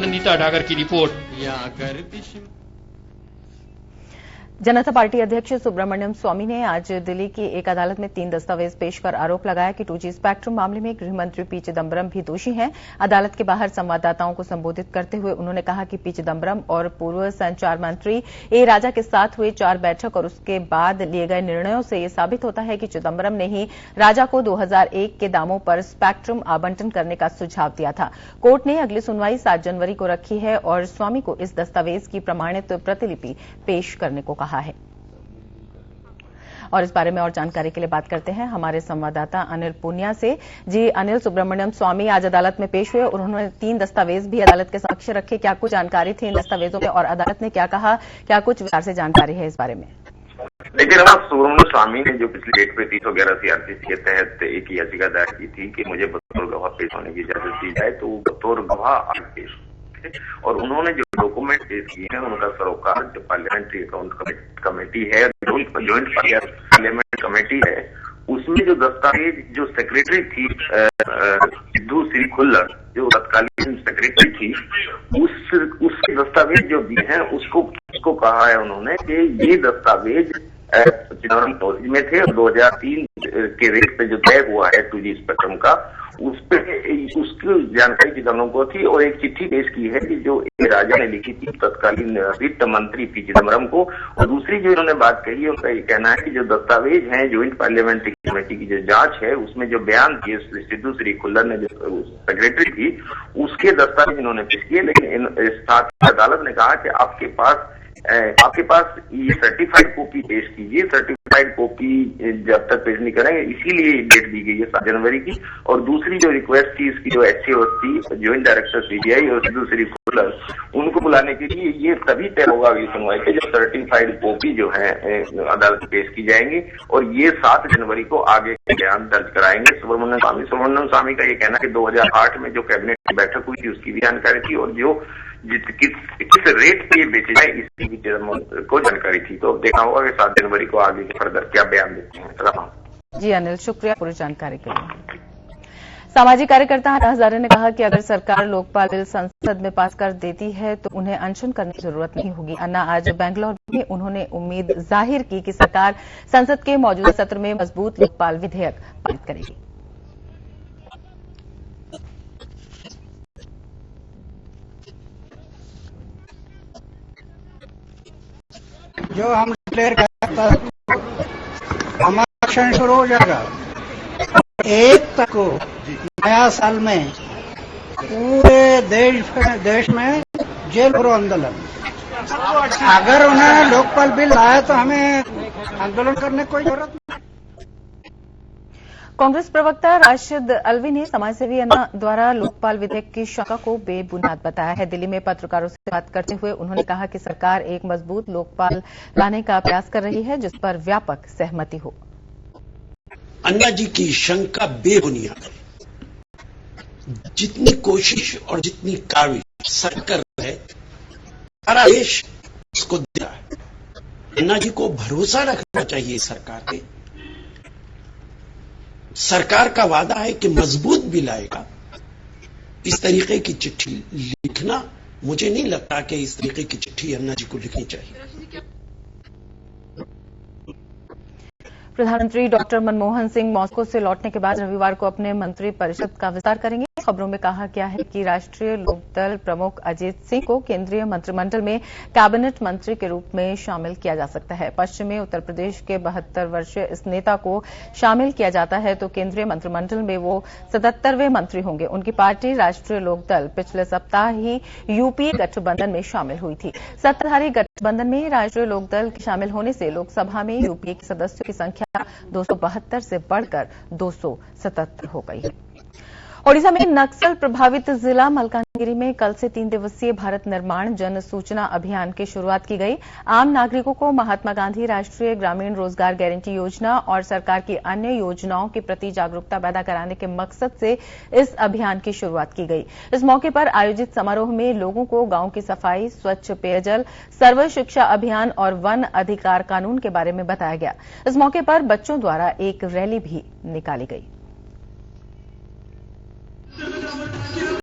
नंदिता डागर की रिपोर्ट। जनता पार्टी अध्यक्ष सुब्रमण्यम स्वामी ने आज दिल्ली की एक अदालत में 3 दस्तावेज पेश कर आरोप लगाया कि 2G स्पेक्ट्रम मामले में गृह मंत्री पी चिदम्बरम भी दोषी हैं। अदालत के बाहर संवाददाताओं को संबोधित करते हुए उन्होंने कहा कि पी चिदम्बरम और पूर्व संचार मंत्री ए राजा के साथ हुए 4 बैठक और उसके बाद लिए गए निर्णयों से यह साबित होता है कि चिदम्बरम ने ही राजा को 2001 के दामों पर स्पेक्ट्रम आवंटन करने का सुझाव दिया था। कोर्ट ने अगली सुनवाई 7 जनवरी को रखी है और स्वामी को इस दस्तावेज की प्रमाणित प्रतिलिपि पेश करने को कहा है। और इस बारे में और जानकारी के लिए बात करते हैं हमारे संवाददाता अनिल पूनिया से। जी अनिल, सुब्रमण्यम स्वामी आज अदालत में पेश हुए और उन्होंने 3 दस्तावेज भी अदालत के समक्ष रखे। क्या कुछ जानकारी थी इन दस्तावेजों में और अदालत ने क्या कहा, क्या कुछ विस्तार से जानकारी है इस बारे में? देखिए सुब्रमण्यम स्वामी ने जो पिछली डेट पे 311 सीआरपीसी के तहत एक याचिका दायर की थी कि मुझे बतौर गवाह पेश होने की इजाजत दी जाए, तो बतौर गवाह आज पेश और उन्होंने जो डॉक्यूमेंट पेश किए हैं उनका सरोकार जो पार्लियामेंट्री अकाउंट कमेटी है, ज्वाइंट पार्लियामेंट कमेटी है, उसमें जो दस्तावेज जो सेक्रेटरी थी सिद्धू श्री खुल्लर जो तत्कालीन सेक्रेटरी थी, उसके दस्तावेज जो भी हैं उसको कहा है उन्होंने कि ये दस्तावेज चिदम्बरम नॉलेज में थे और 2003 के रेट पे जो तय हुआ है 2G स्पेक्ट्रम का, उस पे उसकी जानकारी चिदम्बरम को थी और एक चिट्ठी पेश की है कि जो ए राजा ने लिखी थी तत्कालीन वित्त मंत्री पी चिदम्बरम को। और दूसरी जो इन्होंने बात कही है उनका ये कहना है कि जो दस्तावेज हैं ज्वाइंट पार्लियामेंट्री कमेटी की जो जांच है उसमें जो बयान दिए सिद्धू श्री खुल्लर ने जो सेक्रेटरी थी उसके दस्तावेज इन्होंने पेश किए, लेकिन साथ ही अदालत ने कहा कि आपके पास ये सर्टिफाइड कॉपी पेश कीजिए। सर्टिफाइड कॉपी जब तक पेश नहीं करेंगे, इसीलिए डेट दी गई है 7 जनवरी की। और दूसरी जो रिक्वेस्ट थी इसकी जो HAOS थी ज्वाइंट डायरेक्टर CBI और सिद्धू श्री खुल्लर, उनको बुलाने के लिए ये तभी तय होगा अगली सुनवाई पे जब सर्टिफाइड कॉपी जो है अदालत में पेश की जाएंगी और ये 7 जनवरी को आगे बयान दर्ज कराएंगे सुब्रमण्यम स्वामी का ये कहना है कि 2008 में जो कैबिनेट की बैठक हुई थी उसकी भी जानकारी थी और जो किस रेट पे ये बेचे जाए इसकी भी को जानकारी थी। तो देखा होगा कि 7 जनवरी को आगे के फर्दर क्या बयान देते हैं। जी अनिल, शुक्रिया पूरी जानकारी के लिए। सामाजिक कार्यकर्ता हन्ना हजारे ने कहा कि अगर सरकार लोकपाल बिल संसद में पास कर देती है तो उन्हें अनशन करने की जरूरत नहीं होगी। अन्ना आज बेंगलुरु में उन्होंने उम्मीद जाहिर की कि सरकार संसद के मौजूदा सत्र में मजबूत लोकपाल विधेयक पारित करेगी। जो हम डिक्लेयर करता है हमारा एक्शन शुरू हो जाएगा 1 तक को नया साल में पूरे देश में जेल भरो आंदोलन। अगर उन्होंने लोकपाल बिल लाया तो हमें आंदोलन करने की कोई जरूरत नहीं। कांग्रेस प्रवक्ता राशिद अलवी ने समाजसेवी अन्ना द्वारा लोकपाल विधेयक की शंका को बेबुनियाद बताया है। दिल्ली में पत्रकारों से बात करते हुए उन्होंने कहा कि सरकार एक मजबूत लोकपाल लाने का प्रयास कर रही है जिस पर व्यापक सहमति हो। अन्ना जी की शंका बेबुनियाद है। जितनी कोशिश और जितनी काविश सरकार है सारा देश उसको दे रहा है। अन्ना जी को भरोसा रखना चाहिए सरकार पे। सरकार का वादा है कि मजबूत बिल आएगा। इस तरीके की चिट्ठी लिखना, मुझे नहीं लगता कि इस तरीके की चिट्ठी अन्ना जी को लिखनी चाहिए। प्रधानमंत्री डॉक्टर मनमोहन सिंह मॉस्को से लौटने के बाद रविवार को अपने मंत्री परिषद का विस्तार करेंगे। खबरों में कहा गया है कि राष्ट्रीय लोकदल प्रमुख अजीत सिंह को केंद्रीय मंत्रिमंडल में कैबिनेट मंत्री के रूप में शामिल किया जा सकता है। पश्चिमी उत्तर प्रदेश के 72 वर्षीय इस नेता को शामिल किया जाता है तो केंद्रीय मंत्रिमंडल में वो 77वें मंत्री होंगे। उनकी पार्टी राष्ट्रीय लोकदल पिछले सप्ताह ही यूपीए गठबंधन में शामिल हुई थी। सत्ताधारी गठबंधन में राष्ट्रीय लोकदल के शामिल होने से लोकसभा में यूपीए के सदस्यों की संख्या 272 से बढ़कर 277 हो गई है। ओडिशा में नक्सल प्रभावित जिला मलकानगिरी में कल से 3 दिवसीय भारत निर्माण जन सूचना अभियान की शुरुआत की गई। आम नागरिकों को महात्मा गांधी राष्ट्रीय ग्रामीण रोजगार गारंटी योजना और सरकार की अन्य योजनाओं के प्रति जागरूकता पैदा कराने के मकसद से इस अभियान की शुरुआत की गई। इस मौके पर आयोजित समारोह में लोगों को गांव की सफाई, स्वच्छ पेयजल, सर्व शिक्षा अभियान और वन अधिकार कानून के बारे में बताया गया। इस मौके पर बच्चों द्वारा एक रैली भी निकाली गई।